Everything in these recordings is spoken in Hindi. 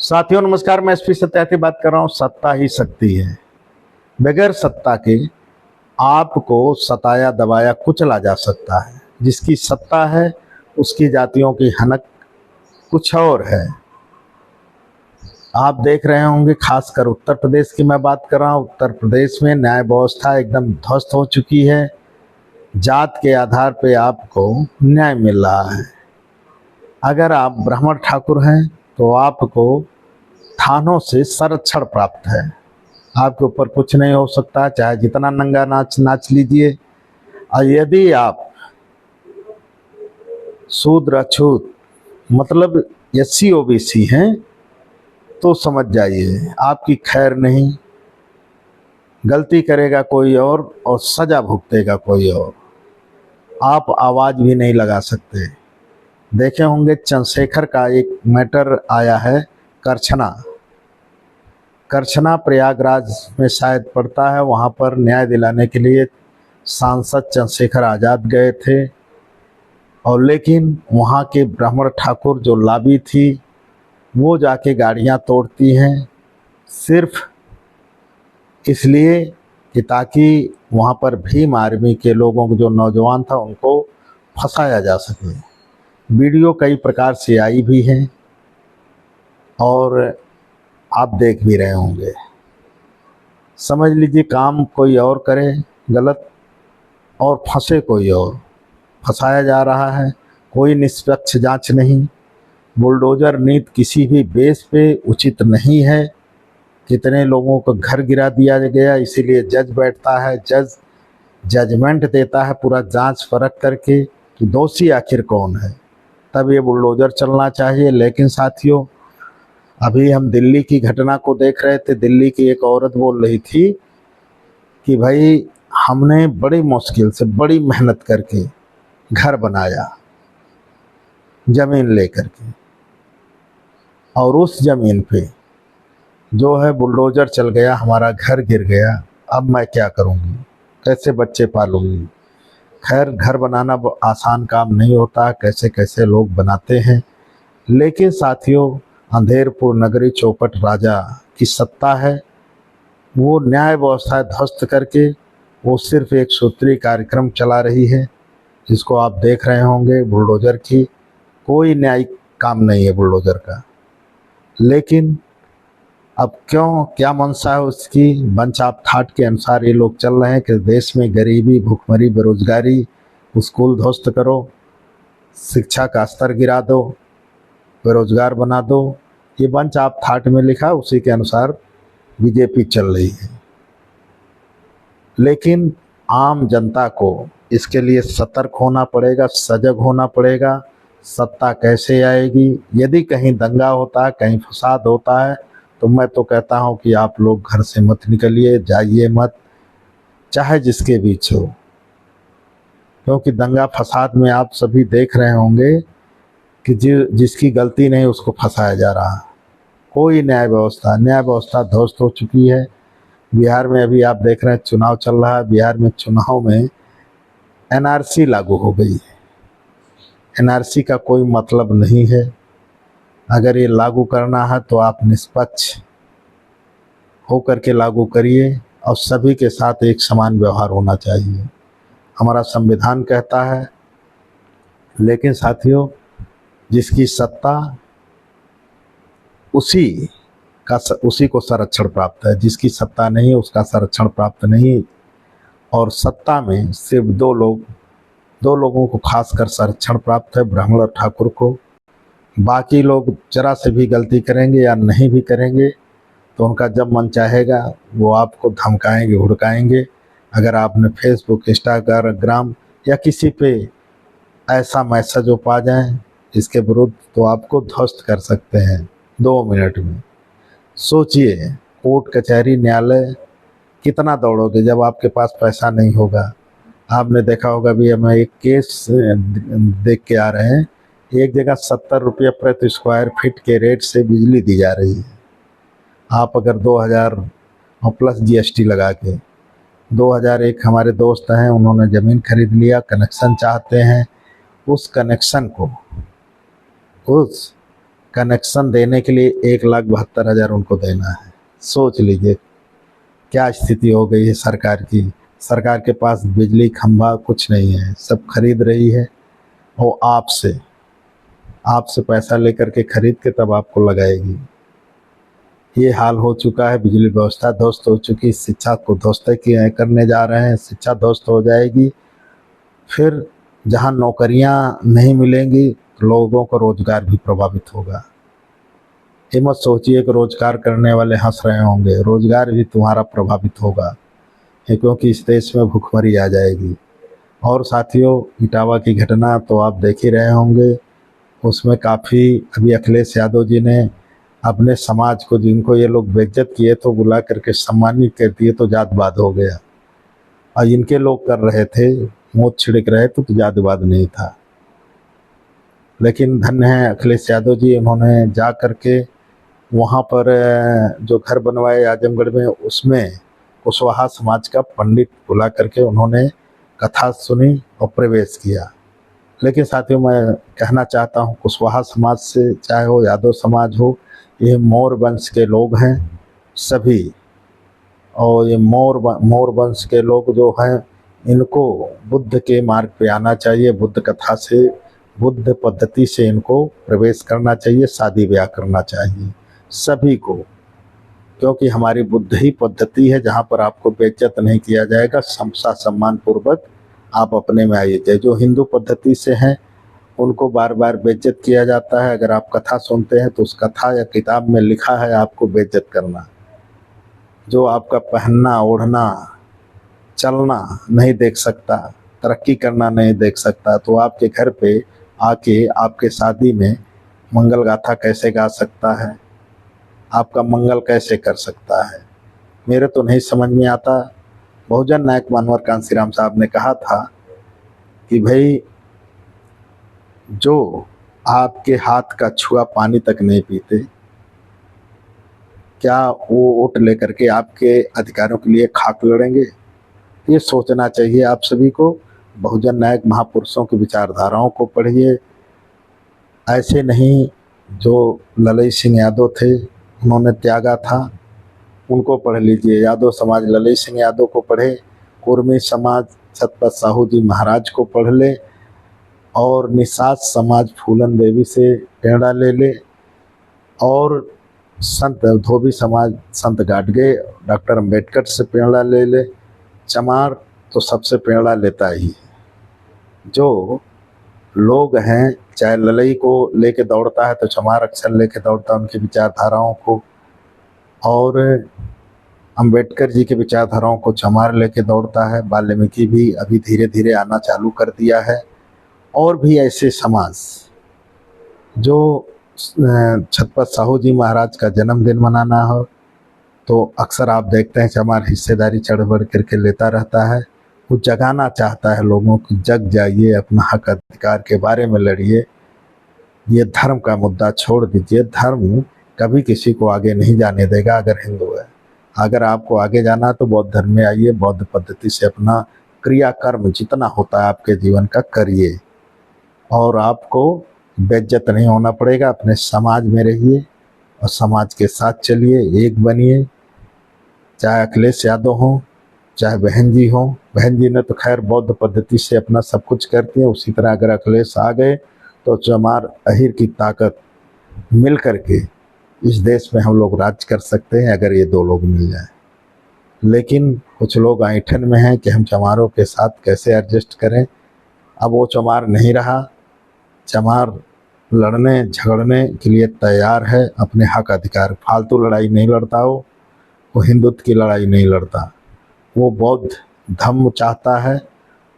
साथियों नमस्कार, मैं एसपी सत्यार्थी बात कर रहा हूँ। सत्ता ही शक्ति है। बगैर सत्ता के आपको सताया दबाया कुचला जा सकता है। जिसकी सत्ता है उसकी जातियों की हनक कुछ और है। आप देख रहे होंगे, खासकर उत्तर प्रदेश की मैं बात कर रहा हूँ। उत्तर प्रदेश में न्याय व्यवस्था एकदम ध्वस्त हो चुकी है। जात के आधार पे आपको न्याय मिल रहा है। अगर आप ब्राह्मण ठाकुर हैं तो आपको थानों से संरक्षण प्राप्त है। आपके ऊपर कुछ नहीं हो सकता, चाहे जितना नंगा नाच नाच लीजिए। और यदि आप शूद्र अछूत मतलब एससी ओबीसी हैं तो समझ जाइए आपकी खैर नहीं। गलती करेगा कोई और सजा भुगतेगा कोई और। आप आवाज भी नहीं लगा सकते। देखे होंगे चंद्रशेखर का एक मैटर आया है, करछना प्रयागराज में शायद पड़ता है। वहाँ पर न्याय दिलाने के लिए सांसद चंद्रशेखर आज़ाद गए थे, और लेकिन वहाँ के ब्राह्मण ठाकुर जो लाबी थी वो जाके गाड़ियाँ तोड़ती हैं सिर्फ इसलिए कि ताकि वहाँ पर भीम आर्मी के लोगों को, जो नौजवान था, उनको फंसाया जा सके। वीडियो कई प्रकार से आई भी हैं और आप देख भी रहे होंगे। समझ लीजिए काम कोई और करे गलत और फंसे कोई और, फंसाया जा रहा है। कोई निष्पक्ष जांच नहीं। बुलडोजर नीति किसी भी बेस पे उचित नहीं है। कितने लोगों को घर गिरा दिया गया, इसीलिए जज बैठता है, जज जजमेंट देता है पूरा जांच परख करके कि दोषी आखिर कौन है, तब ये बुलडोजर चलना चाहिए। लेकिन साथियों, अभी हम दिल्ली की घटना को देख रहे थे। दिल्ली की एक औरत बोल रही थी कि भाई हमने बड़ी मुश्किल से, बड़ी मेहनत करके घर बनाया ज़मीन लेकर के, और उस ज़मीन पे जो है बुलडोजर चल गया, हमारा घर गिर गया। अब मैं क्या करूँगी, कैसे बच्चे पालूंगी। खैर, घर बनाना आसान काम नहीं होता, कैसे कैसे लोग बनाते हैं। लेकिन साथियों, अंधेरपुर नगरी चौपट राजा की सत्ता है। वो न्याय व्यवस्था ध्वस्त करके वो सिर्फ एक सूत्री कार्यक्रम चला रही है, जिसको आप देख रहे होंगे। बुलडोजर की कोई न्यायिक काम नहीं है बुलडोजर का। लेकिन अब क्यों, क्या मंशा है उसकी? बंच ऑफ थॉट के अनुसार ये लोग चल रहे हैं कि देश में गरीबी, भूखमरी, बेरोजगारी, स्कूल ध्वस्त करो, शिक्षा का स्तर गिरा दो, बेरोजगार बना दो। ये बंच ऑफ थॉट में लिखा, उसी के अनुसार बीजेपी चल रही है। लेकिन आम जनता को इसके लिए सतर्क होना पड़ेगा, सजग होना पड़ेगा। सत्ता कैसे आएगी? यदि कहीं दंगा होता है, कहीं फसाद होता है, तो मैं तो कहता हूं कि आप लोग घर से मत निकलिए, जाइए मत, चाहे जिसके बीच हो। क्योंकि दंगा फसाद में आप सभी देख रहे होंगे कि जिसकी गलती नहीं उसको फंसाया जा रहा। कोई न्याय व्यवस्था ध्वस्त हो चुकी है। बिहार में अभी आप देख रहे हैं चुनाव चल रहा है। बिहार में चुनाव में एनआरसी लागू हो गई है। एनआरसी का कोई मतलब नहीं है। अगर ये लागू करना है तो आप निष्पक्ष होकर के लागू करिए, और सभी के साथ एक समान व्यवहार होना चाहिए, हमारा संविधान कहता है। लेकिन साथियों, जिसकी सत्ता उसी को संरक्षण प्राप्त है, जिसकी सत्ता नहीं उसका संरक्षण प्राप्त नहीं। और सत्ता में सिर्फ दो लोगों को खासकर संरक्षण प्राप्त है, ब्राह्मण और ठाकुर को। बाकी लोग जरा से भी गलती करेंगे या नहीं भी करेंगे तो उनका जब मन चाहेगा वो आपको धमकाएंगे, हुड़काएंगे। अगर आपने फेसबुक, इंस्टाग्राम या किसी पे ऐसा मैसेज पा जाए इसके विरुद्ध, तो आपको ध्वस्त कर सकते हैं 2 मिनट में। सोचिए, कोर्ट कचहरी न्यायालय कितना दौड़ोगे जब आपके पास पैसा नहीं होगा। आपने देखा होगा, भी हम एक केस देख के आ रहे हैं, एक जगह 70 रुपये प्रति स्क्वायर फीट के रेट से बिजली दी जा रही है। आप अगर 2000 और प्लस जीएसटी लगा के 2001, हमारे दोस्त हैं, उन्होंने ज़मीन खरीद लिया, कनेक्शन चाहते हैं। उस कनेक्शन को, उस कनेक्शन देने के लिए 1,72,000 उनको देना है। सोच लीजिए क्या स्थिति हो गई है सरकार की। सरकार के पास बिजली खंभा कुछ नहीं है, सब खरीद रही है। वो आपसे पैसा लेकर के खरीद के तब आपको लगाएगी। ये हाल हो चुका है, बिजली व्यवस्था ध्वस्त हो चुकी, शिक्षा को ध्वस्त करने जा रहे हैं, शिक्षा ध्वस्त हो जाएगी। फिर जहाँ नौकरियाँ नहीं मिलेंगी तो लोगों का रोजगार भी प्रभावित होगा। ये मत सोचिए कि रोजगार करने वाले हंस रहे होंगे, रोजगार भी तुम्हारा प्रभावित होगा, क्योंकि इस देश में भूखमरी आ जाएगी। और साथियों, इटावा की घटना तो आप देख ही रहे होंगे, उसमें काफ़ी अभी अखिलेश यादव जी ने अपने समाज को, जिनको ये लोग बेइज्जत किए तो बुला करके सम्मानित कर दिए तो जातवाद हो गया। और इनके लोग कर रहे थे, मौत छिड़क रहे तो जातवाद नहीं था। लेकिन धन्य है अखिलेश यादव जी, उन्होंने जा करके वहाँ पर जो घर बनवाए आजमगढ़ में, उसमें कुशवाहा समाज का पंडित बुला करके उन्होंने कथा सुनी और प्रवेश किया। लेकिन साथियों, मैं कहना चाहता हूँ, कुशवाहा समाज से चाहे हो यादव समाज हो, ये मौर्य वंश के लोग हैं सभी। और ये मौर्य वंश के लोग जो हैं, इनको बुद्ध के मार्ग पे आना चाहिए, बुद्ध कथा से, बुद्ध पद्धति से इनको प्रवेश करना चाहिए, शादी ब्याह करना चाहिए सभी को। क्योंकि हमारी बुद्ध ही पद्धति है जहाँ पर आपको बेइज्जत नहीं किया जाएगा, सम्मान पूर्वक आप अपने में आइए। जो हिंदू पद्धति से हैं उनको बार बार बेइज्जत किया जाता है। अगर आप कथा सुनते हैं तो उस कथा या किताब में लिखा है आपको बेइज्जत करना। जो आपका पहनना, ओढ़ना, चलना नहीं देख सकता, तरक्की करना नहीं देख सकता, तो आपके घर पे आके आपके शादी में मंगल गाथा कैसे गा सकता है, आपका मंगल कैसे कर सकता है? मेरे तो नहीं समझ में आता। बहुजन नायक मानवर कांशीराम साहब ने कहा था कि भाई, जो आपके हाथ का छुआ पानी तक नहीं पीते, क्या वो वोट लेकर के आपके अधिकारों के लिए खाक लड़ेंगे? ये सोचना चाहिए आप सभी को। बहुजन नायक महापुरुषों की विचारधाराओं को पढ़िए। ऐसे नहीं, जो ललई सिंह यादव थे, उन्होंने त्यागा था, उनको पढ़ लीजिए। यादव समाज ललई सिंह यादव को पढ़े, कुर्मी समाज छत्रपति साहू जी महाराज को पढ़ ले, और निषाद समाज फूलन देवी से प्रेरणा ले ले, और संत धोबी समाज संत गाडगे डॉक्टर अंबेडकर से प्रेरणा ले ले। चमार तो सबसे प्रेरणा लेता ही है। जो लोग हैं, चाहे ललई को लेके दौड़ता है तो चमार अक्सर लेके दौड़ता है उनकी विचारधाराओं को, और अंबेडकर जी के विचारधाराओं को चमार लेके दौड़ता है। वाल्मीकि भी अभी धीरे धीरे आना चालू कर दिया है। और भी ऐसे समाज, जो छत्रपति साहू जी महाराज का जन्मदिन मनाना हो तो अक्सर आप देखते हैं चमार हिस्सेदारी चढ़ बढ़ करके लेता रहता है। वो जगाना चाहता है लोगों को, जग जाइए, अपना हक अधिकार के बारे में लड़िए। ये धर्म का मुद्दा छोड़ दीजिए। धर्म कभी किसी को आगे नहीं जाने देगा अगर हिंदू है। अगर आपको आगे जाना है तो बौद्ध धर्म में आइए, बौद्ध पद्धति से अपना क्रियाकर्म जितना होता है आपके जीवन का करिए, और आपको बेइज्जत नहीं होना पड़ेगा। अपने समाज में रहिए और समाज के साथ चलिए, एक बनिए। चाहे अखिलेश यादव हो, चाहे बहन जी हो, बहन जी ने तो खैर बौद्ध पद्धति से अपना सब कुछ करती है, उसी तरह अगर अखिलेश आ गए तो चमार अहिर की ताकत मिल करके इस देश में हम लोग राज कर सकते हैं, अगर ये दो लोग मिल जाएं। लेकिन कुछ लोग ऐंठन में हैं कि हम चमारों के साथ कैसे एडजस्ट करें। अब वो चमार नहीं रहा। चमार लड़ने झगड़ने के लिए तैयार है, अपने हक अधिकार, फालतू लड़ाई नहीं लड़ता। वो हिंदुत्व की लड़ाई नहीं लड़ता। वो बौद्ध धम्म चाहता है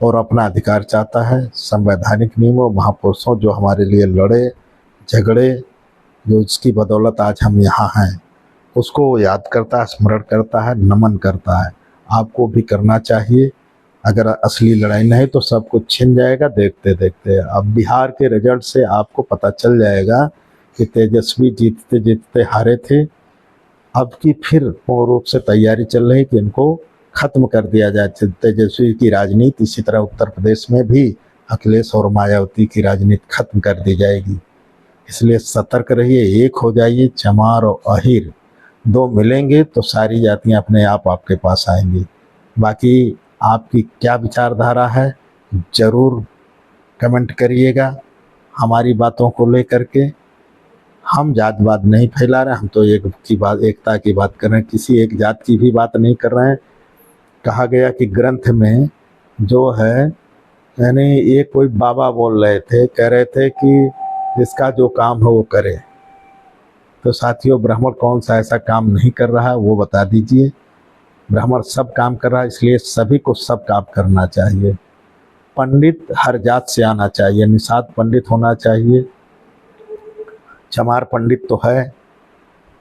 और अपना अधिकार चाहता है। संवैधानिक नियमों, महापुरुषों जो हमारे लिए लड़े झगड़े, जो इसकी बदौलत आज हम यहाँ हैं, उसको वो याद करता है, स्मरण करता है, नमन करता है। आपको भी करना चाहिए। अगर असली लड़ाई नहीं तो सब कुछ छिन जाएगा देखते देखते। अब बिहार के रिजल्ट से आपको पता चल जाएगा कि तेजस्वी जीतते जीतते हारे थे। अब की फिर पूर्ण रूप से तैयारी चल रही कि इनको खत्म कर दिया जाए, तेजस्वी की राजनीति। इसी तरह उत्तर प्रदेश में भी अखिलेश और मायावती की राजनीति खत्म कर दी जाएगी। इसलिए सतर्क रहिए, एक हो जाइए। चमार और अहिर दो मिलेंगे तो सारी जातियां अपने आप आपके पास आएंगी। बाकी आपकी क्या विचारधारा है ज़रूर कमेंट करिएगा हमारी बातों को लेकर के। हम जातवाद नहीं फैला रहे, हम तो एकता की बात कर रहे हैं, किसी एक जात की भी बात नहीं कर रहे हैं। कहा गया कि ग्रंथ में जो है, यानी ये कोई बाबा बोल रहे थे, कह रहे थे कि जिसका जो काम है वो करे। तो साथियों, ब्राह्मण कौन सा ऐसा काम नहीं कर रहा है वो बता दीजिए। ब्राह्मण सब काम कर रहा है, इसलिए सभी को सब काम करना चाहिए। पंडित हर जात से आना चाहिए, निषाद पंडित होना चाहिए। चमार पंडित तो है,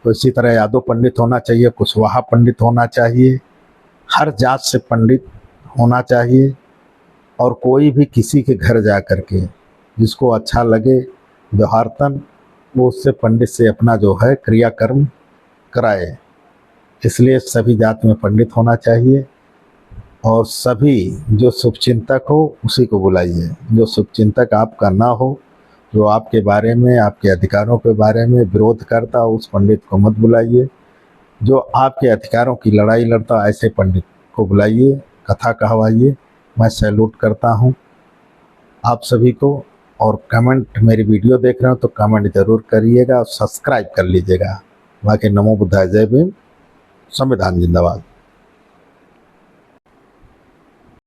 तो इसी तरह यादव पंडित होना चाहिए, कुशवाहा पंडित होना चाहिए। हर जात से पंडित होना चाहिए। और कोई भी किसी के घर जा कर के जिसको अच्छा लगे व्यवहारतन, वो उससे पंडित से अपना जो है क्रियाकर्म कराए। इसलिए सभी जात में पंडित होना चाहिए। और सभी जो शुभचिंतक हो उसी को बुलाइए। जो शुभचिंतक आपका ना हो, जो आपके बारे में, आपके अधिकारों के बारे में विरोध करता हो, उस पंडित को मत बुलाइए। जो आपके अधिकारों की लड़ाई लड़ता, ऐसे पंडित को बुलाइए, कथा कहवाइए। मैं सैल्यूट करता हूँ आप सभी को। और कमेंट, मेरी वीडियो देख रहे हो तो कमेंट ज़रूर करिएगा और सब्सक्राइब कर लीजिएगा। बाकी नमो बुद्धाय, जय भीम, संविधान जिंदाबाद।